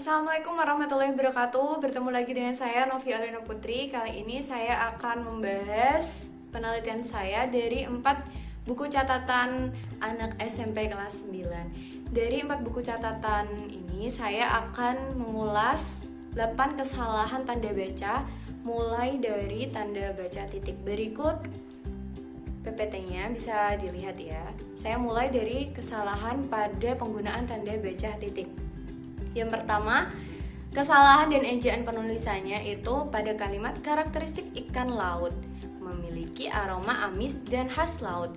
Assalamualaikum warahmatullahi wabarakatuh. Bertemu lagi dengan saya Novi Alena Putri. Kali ini saya akan membahas penelitian saya dari 4 buku catatan anak SMP kelas 9. Dari 4 buku catatan ini saya akan mengulas 8 kesalahan tanda baca, mulai dari tanda baca titik. Berikut PPT-nya bisa dilihat ya. Saya mulai dari kesalahan pada penggunaan tanda baca titik. Yang pertama, kesalahan dan ejaan penulisannya itu pada kalimat karakteristik ikan laut, memiliki aroma amis dan khas laut.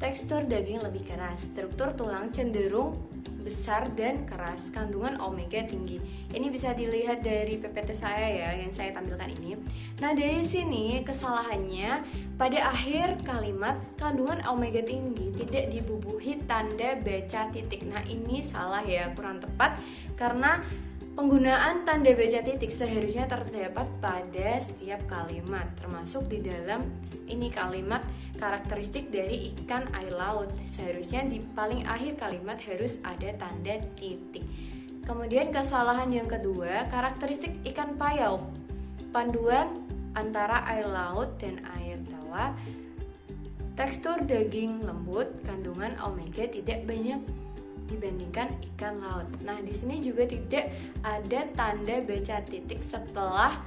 Tekstur daging lebih keras, struktur tulang cenderung besar dan keras, kandungan omega tinggi. Ini bisa dilihat dari PPT saya ya, yang saya tampilkan ini. Nah, dari sini kesalahannya pada akhir kalimat kandungan omega tinggi tidak dibubuhi tanda baca titik. Nah, ini salah ya, kurang tepat karena penggunaan tanda baca titik seharusnya terdapat pada setiap kalimat, termasuk di dalam ini kalimat karakteristik dari ikan air laut. Seharusnya di paling akhir kalimat harus ada tanda titik. Kemudian kesalahan yang kedua, karakteristik ikan payau. Panduan antara air laut dan air tawar. Tekstur daging lembut, kandungan omega tidak banyak dibandingkan ikan laut. Nah, di sini juga tidak ada tanda baca titik setelah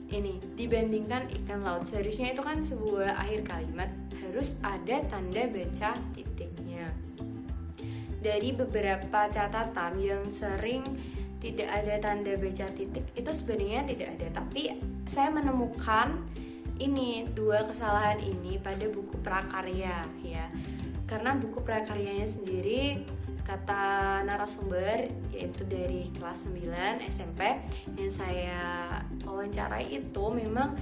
ini dibandingkan ikan laut. Seharusnya itu kan sebuah akhir kalimat harus ada tanda baca titiknya. Dari beberapa catatan yang sering tidak ada tanda baca titik itu sebenarnya tidak ada, tapi saya menemukan ini 2 kesalahan ini pada buku prakarya ya. Karena buku prakaryanya sendiri kata narasumber yaitu dari kelas 9 SMP yang saya wawancarai itu memang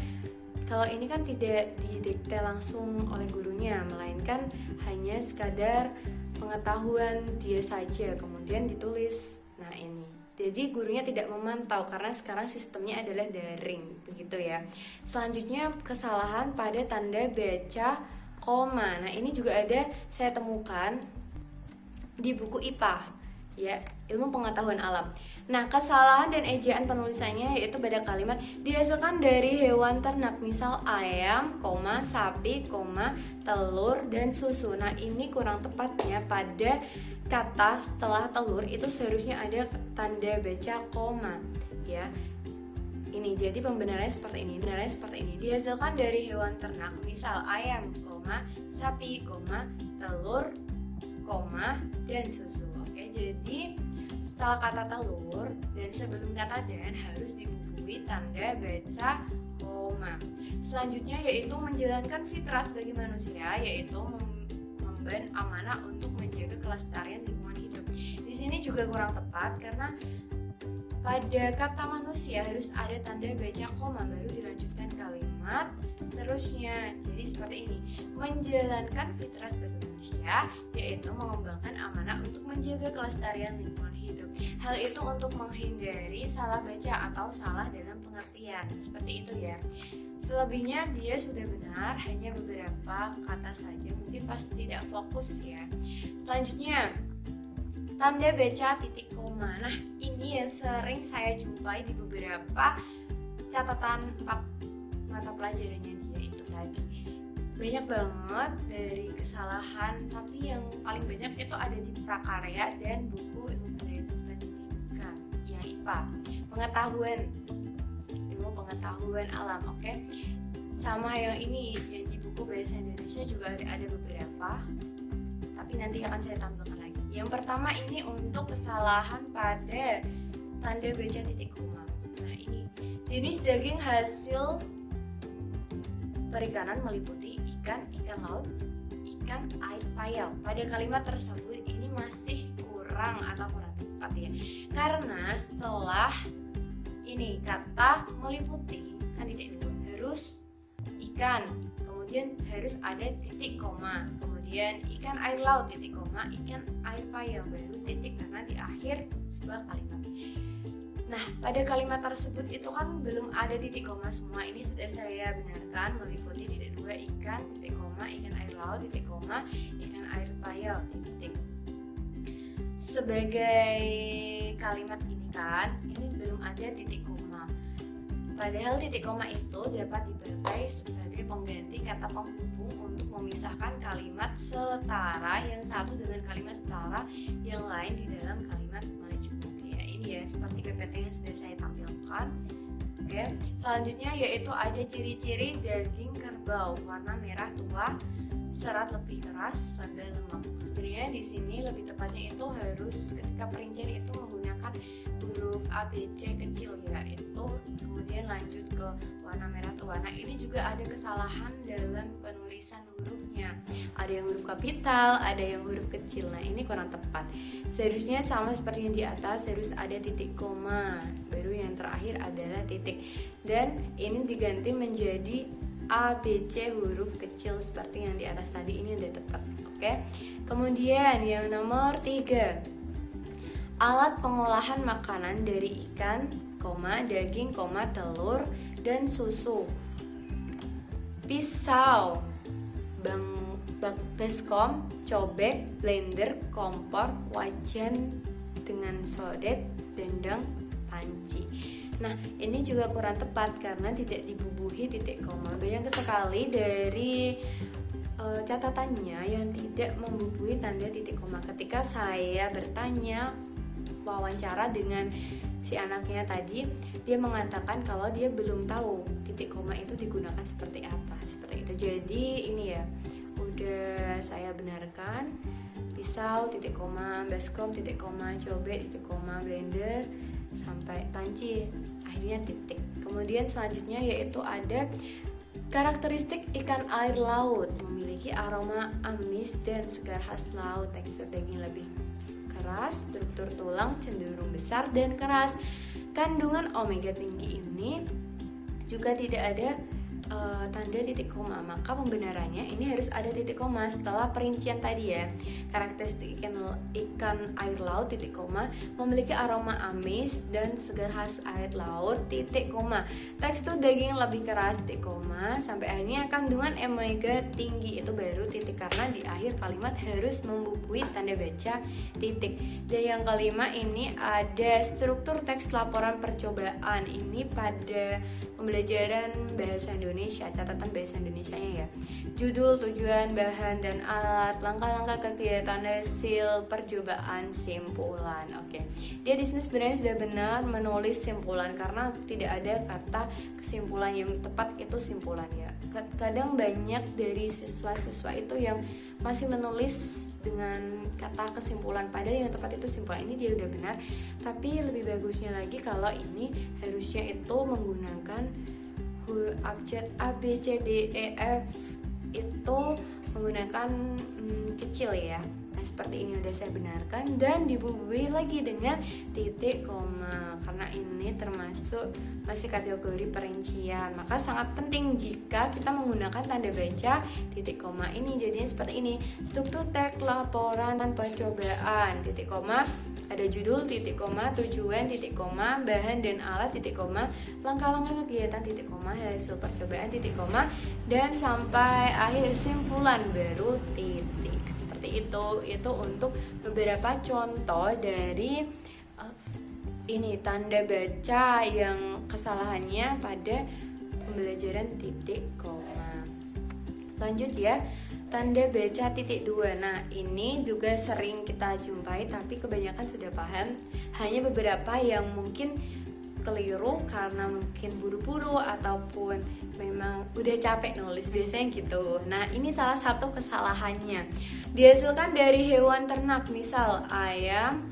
kalau ini kan tidak didikte langsung oleh gurunya, melainkan hanya sekadar pengetahuan dia saja kemudian ditulis. Nah, ini jadi gurunya tidak memantau karena sekarang sistemnya adalah daring begitu ya. Selanjutnya kesalahan pada tanda baca koma. Nah, ini juga ada saya temukan di buku IPA ya, ilmu pengetahuan alam. Nah, kesalahan dan ejaan penulisannya yaitu pada kalimat dihasilkan dari hewan ternak, misal ayam, sapi, telur dan susu. Nah, ini kurang tepatnya pada kata setelah telur itu seharusnya ada tanda baca koma ya. Ini jadi pembenarannya seperti ini. Pembenarannya seperti ini. Dihasilkan dari hewan ternak, misal ayam, sapi, telur, dan susu. Oke, jadi setelah kata telur dan sebelum kata dan harus dibubuhi tanda baca koma. Selanjutnya yaitu menjalankan fitrah sebagai manusia, yaitu memban amanah untuk menjaga kelestarian lingkungan hidup. Di sini juga kurang tepat karena pada kata manusia harus ada tanda baca koma baru dilanjutkan kalimat seterusnya. Jadi seperti ini, menjalankan fitrah sebagai manusia yaitu mengembangkan amanah untuk menjaga kelestarian lingkungan hidup. Hal itu untuk menghindari salah baca atau salah dalam pengertian. Seperti itu ya. Selebihnya dia sudah benar, hanya beberapa kata saja mungkin pas tidak fokus ya. Selanjutnya tanda baca titik koma. Nah, ini yang sering saya jumpai di beberapa catatan mata pelajarannya dia itu tadi. Banyak banget dari kesalahan, tapi yang paling banyak itu ada di prakarya dan buku ilmu pendidikan yang IPA. Ilmu pengetahuan alam, oke. Sama yang ini yang di buku bahasa Indonesia juga ada beberapa, tapi nanti akan saya tampilkan lagi. Yang pertama ini untuk kesalahan pada tanda baca titik koma. Nah, ini jenis daging hasil perikanan meliputi ikan laut, ikan air payau. Pada kalimat tersebut ini masih kurang tepat ya. Karena setelah ini kata meliputi kan titik dulu, harus ikan, kemudian harus ada titik koma, kemudian ikan air laut titik koma, ikan air payau baru titik karena di akhir sebuah kalimat. Nah, pada kalimat tersebut itu kan belum ada titik koma semua. Ini sudah saya benarkan meliputi titik 2 ikan titik koma, ikan air laut titik koma, ikan air payau titik. Sebagai kalimat ini perhatikan ini belum ada titik koma. Padahal titik koma itu dapat dipakai sebagai pengganti kata penghubung untuk memisahkan kalimat setara yang satu dengan kalimat setara yang lain di dalam kalimat majmuk. Ya, ini ya seperti PPT yang sudah saya tampilkan. Oke, selanjutnya yaitu ada ciri-ciri daging kerbau warna merah tua, serat lebih keras, rendah lemak. Sebenarnya di sini lebih tepatnya itu harus ketika perincian itu menggunakan huruf A, B, C kecil ya, itu kemudian lanjut ke warna merah tua. Nah ini juga ada kesalahan dalam penulisan hurufnya, ada yang huruf kapital, ada yang huruf kecil. Nah ini kurang tepat. Seharusnya sama seperti yang di atas, harus ada titik koma, baru yang terakhir adalah titik, dan ini diganti menjadi A, B, C huruf kecil seperti yang di atas tadi. Ini udah tepat. Oke. Kemudian yang nomor 3, alat pengolahan makanan dari ikan, daging, telur, dan susu. Pisau, baskom, cobek, blender, kompor, wajan dengan sodet, dendang, panci. Nah ini juga kurang tepat karena tidak dibubuhi titik koma. Bayangkan sekali dari catatannya yang tidak membubuhi tanda titik koma. Ketika saya bertanya wawancara dengan si anaknya tadi, dia mengatakan kalau dia belum tahu titik koma itu digunakan seperti apa, seperti itu. Jadi ini ya udah saya benarkan, pisau titik koma, baskom titik koma, cobek titik koma, blender sampai panci akhirnya titik. Kemudian selanjutnya yaitu ada karakteristik ikan air laut, memiliki aroma amis dan segar khas laut, tekstur daging lebih keras, struktur tulang cenderung besar dan keras. Kandungan omega tinggi ini juga tidak ada tanda titik koma, maka pembenarannya ini harus ada titik koma setelah perincian tadi ya. Karakteristik ikan air laut titik koma, memiliki aroma amis dan segar khas air laut titik koma, tekstur daging lebih keras titik koma, sampai akhirnya kandungan omega tinggi, itu baru titik, karena di akhir kalimat harus membubuhi tanda baca titik. Dan yang kelima ini ada struktur teks laporan percobaan. Ini pada pembelajaran bahasa Indonesia, catatan bahasa Indonesianya ya. Judul, tujuan, bahan dan alat, langkah-langkah kegiatan, hasil percobaan, simpulan. Oke. Dia di sini sebenarnya sudah benar menulis simpulan karena tidak ada kata kesimpulan, yang tepat itu simpulan ya. Kadang banyak dari siswa-siswa itu yang masih menulis dengan kata kesimpulan, padahal yang tepat itu simpulan. Ini dia udah benar, tapi lebih bagusnya lagi kalau ini harusnya itu menggunakan abjad A, B, C, D, E, F itu menggunakan kecil ya. Nah seperti ini udah saya benarkan, dan dibubuhi lagi dengan titik koma karena ini termasuk masih kategori perincian, maka sangat penting jika kita menggunakan tanda baca titik koma ini. Jadinya seperti ini, struktur teks laporan dan percobaan, titik koma, ada judul, titik koma, tujuan, titik koma, bahan dan alat, titik koma, langkah-langkah kegiatan, titik koma, hasil percobaan, titik koma, dan sampai akhir simpulan baru titik. Seperti itu. Itu untuk beberapa contoh dari ini tanda baca yang kesalahannya pada pembelajaran titik koma. Lanjut ya, tanda baca titik 2. Nah ini juga sering kita jumpai, tapi kebanyakan sudah paham. Hanya beberapa yang mungkin keliru karena mungkin buru-buru ataupun memang udah capek nulis, biasanya gitu. Nah ini salah satu kesalahannya. Dihasilkan dari hewan ternak, misal ayam,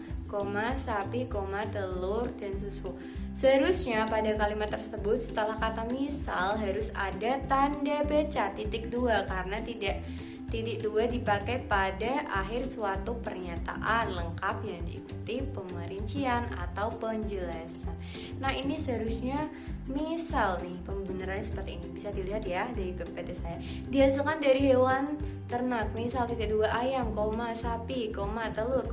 sapi, telur, dan susu. Seharusnya pada kalimat tersebut setelah kata misal harus ada tanda baca titik 2 karena titik 2 dipakai pada akhir suatu pernyataan lengkap yang diikuti pemerincian atau penjelasan. Nah ini seharusnya misal nih, pembenarannya seperti ini, bisa dilihat ya dari PPT saya. Dihasilkan dari hewan ternak, misal titik 2 ayam, sapi, telur,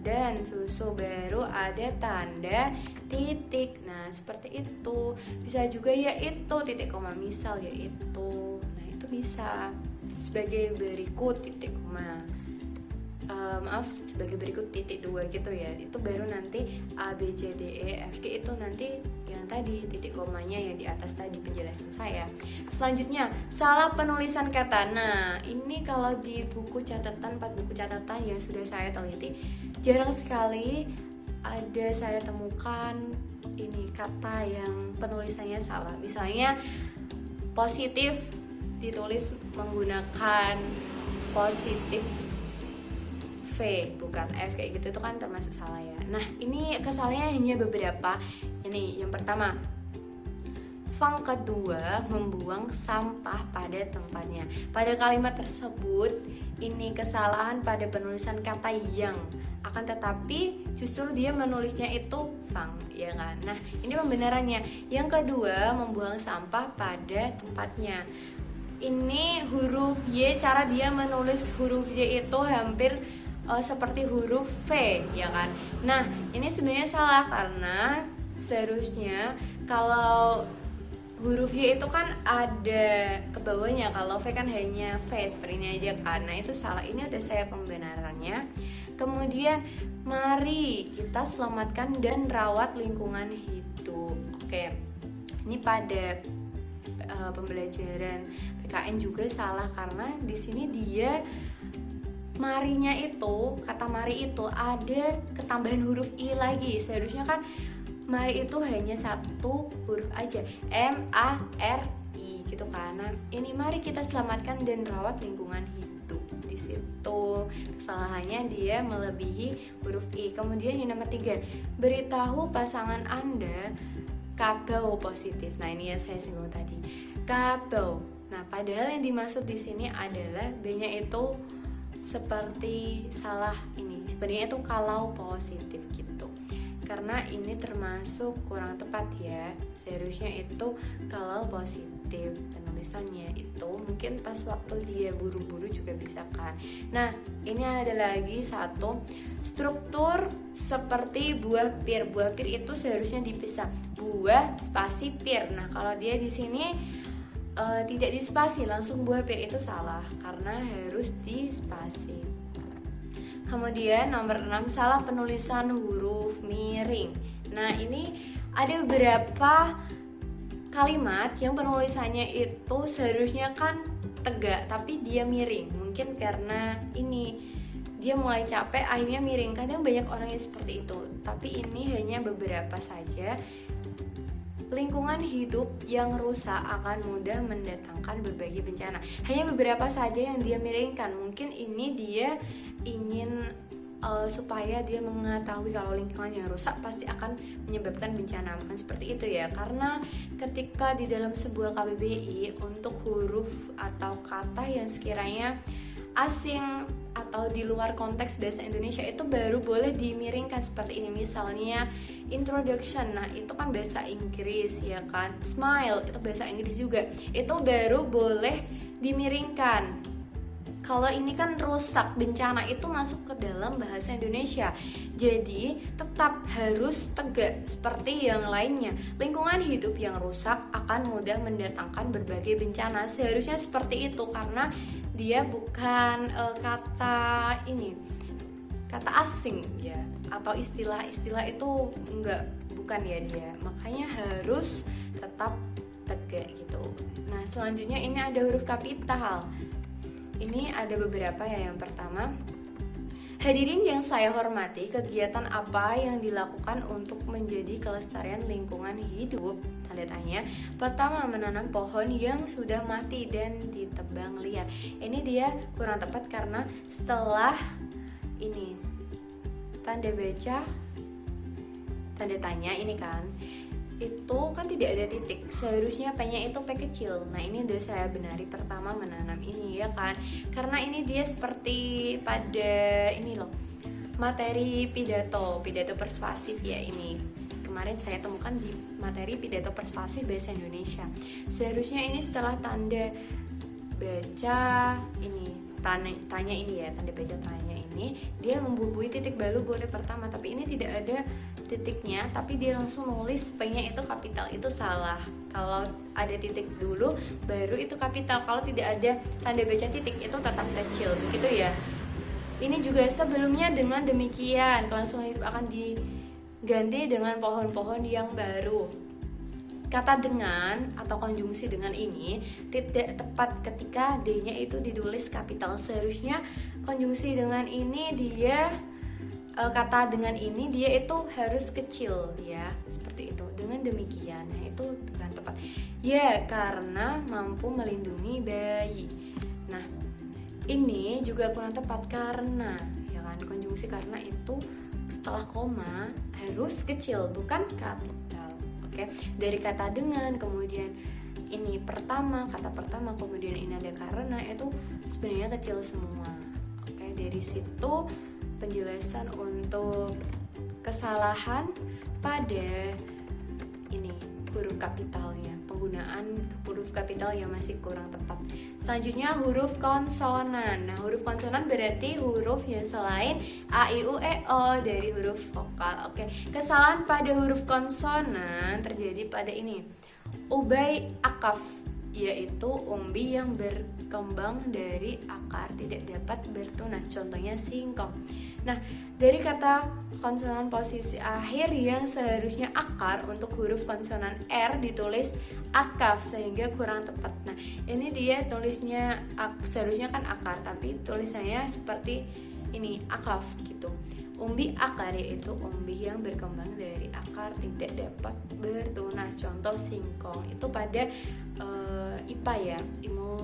dan susu, baru ada tanda titik. Nah seperti itu. Bisa juga yaitu titik koma, misal yaitu. Nah itu bisa sebagai berikut titik koma. maaf, sebagai berikut titik 2 gitu ya. Itu baru nanti A, B, C, D, E, F, G itu nanti yang tadi titik komanya yang di atas tadi penjelasan saya. Selanjutnya, salah penulisan kata. Nah, ini kalau di buku catatan, 4 buku catatan yang sudah saya teliti, jarang sekali ada saya temukan ini kata yang penulisannya salah. Misalnya positif ditulis menggunakan positif V bukan F kayak gitu, itu kan termasuk salah ya. Nah, ini kesalahannya hanya beberapa. Ini yang pertama, fang kedua membuang sampah pada tempatnya. Pada kalimat tersebut ini kesalahan pada penulisan kata yang, akan tetapi justru dia menulisnya itu fang, ya kan. Nah, ini pembenarannya. Yang kedua, membuang sampah pada tempatnya. Ini huruf Y, cara dia menulis huruf Y itu hampir seperti huruf V, ya kan. Nah, ini sebenarnya salah karena seharusnya kalau huruf Y itu kan ada ke bawahnya, kalau V kan hanya V seperti ini aja kan. Nah, itu salah. Ini udah saya pembenarannya. Kemudian mari kita selamatkan dan rawat lingkungan hidup. Oke. Ini pada pembelajaran PKN juga salah karena di sini dia marinya itu, kata mari itu ada ketambahan huruf I lagi. Seharusnya kan mari itu hanya satu huruf aja, M-A-R-I gitu kan. Nah, ini mari kita selamatkan dan rawat lingkungan hidup. Di situ kesalahannya dia melebihi huruf I. Kemudian yang nomor 3, beritahu pasangan Anda kabau positif. Nah, ini yang saya singgung tadi. Kabau. Nah, padahal yang dimaksud di sini adalah B-nya itu seperti salah ini. Sebenarnya itu kalau positif gitu. Karena ini termasuk kurang tepat ya. Seharusnya itu kalau positif penulisannya itu mungkin pas waktu dia buru-buru juga bisa kan. Nah, ini ada lagi satu, struktur seperti buah pir. Buah pir itu seharusnya dipisah. Buah spasi pir. Nah, kalau dia di sini tidak dispasi, langsung buah pir, itu salah karena harus dispasi. Kemudian nomor 6, salah penulisan huruf miring. Nah, ini ada beberapa kalimat yang penulisannya itu seharusnya kan tegak tapi dia miring. Mungkin karena ini dia mulai capek akhirnya miring. Kadang banyak orang yang seperti itu. Tapi ini hanya beberapa saja. Lingkungan hidup yang rusak akan mudah mendatangkan berbagai bencana. Hanya beberapa saja yang dia miringkan. Mungkin ini dia ingin supaya dia mengetahui kalau lingkungan yang rusak pasti akan menyebabkan bencana. Bukan seperti itu ya. Karena ketika di dalam sebuah KBBI untuk huruf atau kata yang sekiranya asing atau di luar konteks bahasa Indonesia itu baru boleh dimiringkan seperti ini. Misalnya introduction, nah itu kan bahasa Inggris ya kan. Smile itu bahasa Inggris juga, itu baru boleh dimiringkan. Kalau ini kan rusak, bencana itu masuk ke dalam bahasa Indonesia. Jadi tetap harus tegak seperti yang lainnya. Lingkungan hidup yang rusak akan mudah mendatangkan berbagai bencana. Seharusnya seperti itu karena dia bukan kata asing ya, atau istilah-istilah itu bukan ya dia. Makanya harus tetap tegak gitu. Nah, selanjutnya ini ada huruf kapital. Ini ada beberapa ya. Yang pertama, hadirin yang saya hormati, kegiatan apa yang dilakukan untuk menjadi kelestarian lingkungan hidup? Tanda tanya. Pertama, menanam pohon yang sudah mati dan ditebang liar. Ini dia kurang tepat karena setelah ini tanda baca, tanda tanya ini kan, itu kan tidak ada titik. Seharusnya P-nya itu P kecil. Nah, ini udah saya benari. Pertama, menanam ini ya kan. Karena ini dia seperti pada ini loh, materi pidato persuasif ya ini. Kemarin saya temukan di materi pidato persuasif bahasa Indonesia. Seharusnya ini setelah tanda baca ini, tanya ini ya, tanda baca tanya ini, dia membubuhi titik baru boleh pertama, tapi ini tidak ada titiknya, tapi dia langsung nulis P-nya itu kapital. Itu salah. Kalau ada titik dulu baru itu kapital. Kalau tidak ada tanda baca titik itu tetap kecil, begitu ya. Ini juga sebelumnya dengan demikian, kelangsungan hidup akan diganti dengan pohon-pohon yang baru. Kata dengan atau konjungsi dengan ini tidak tepat ketika D-nya itu ditulis kapital. Seharusnya konjungsi dengan ini kata dengan ini dia itu harus kecil ya, seperti itu. Dengan demikian, nah itu bukan tepat. Ya, karena mampu melindungi bayi. Nah, ini juga kurang tepat karena ya kan, konjungsi karena itu setelah koma harus kecil bukan kapital. Oke, dari kata dengan kemudian ini kata pertama kemudian ini ada karena, itu sebenarnya kecil semua. Oke, dari situ penjelasan untuk kesalahan pada ini huruf kapitalnya, penggunaan huruf kapital yang masih kurang tepat. Selanjutnya huruf konsonan. Nah, huruf konsonan berarti huruf yang selain a, i, u, e, o dari huruf vokal. Oke, kesalahan pada huruf konsonan terjadi pada ini. Ubay akaf, yaitu umbi yang berkembang dari akar tidak dapat bertunas, contohnya singkong. Nah, dari kata konsonan posisi akhir yang seharusnya akar, untuk huruf konsonan R ditulis akaf sehingga kurang tepat. Nah, ini dia tulisnya seharusnya kan akar, tapi tulisannya seperti ini akaf gitu. Umbi akar, yaitu umbi yang berkembang dari akar tidak dapat bertunas, contoh singkong. Itu pada IPA ya, ilmu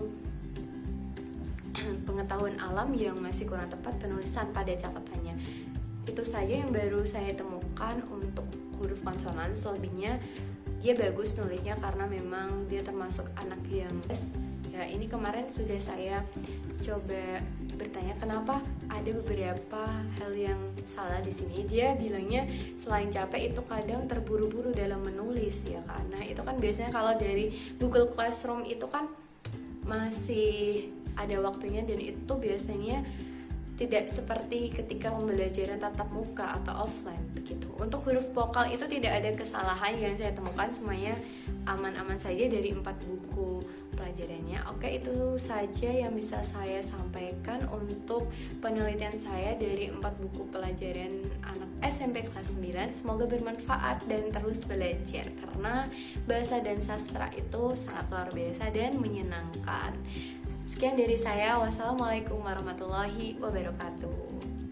pengetahuan alam yang masih kurang tepat penulisan pada catatannya. Itu saja yang baru saya temukan untuk huruf konsonan. Selebihnya dia bagus nulisnya karena memang dia termasuk anak yang ya. Ini kemarin sudah saya coba bertanya kenapa ada beberapa hal yang salah di sini. Dia bilangnya selain capek itu kadang terburu-buru dalam menulis ya, karena itu kan biasanya kalau dari Google Classroom itu kan masih ada waktunya, dan itu biasanya tidak seperti ketika pembelajaran tatap muka atau offline begitu. Untuk huruf vokal itu tidak ada kesalahan yang saya temukan, semuanya aman-aman saja dari 4 buku pelajarannya. Oke, itu saja yang bisa saya sampaikan untuk penelitian saya dari 4 buku pelajaran anak SMP kelas 9. Semoga bermanfaat dan terus belajar, karena bahasa dan sastra itu sangat luar biasa dan menyenangkan. Sekian dari saya. Wassalamualaikum warahmatullahi wabarakatuh.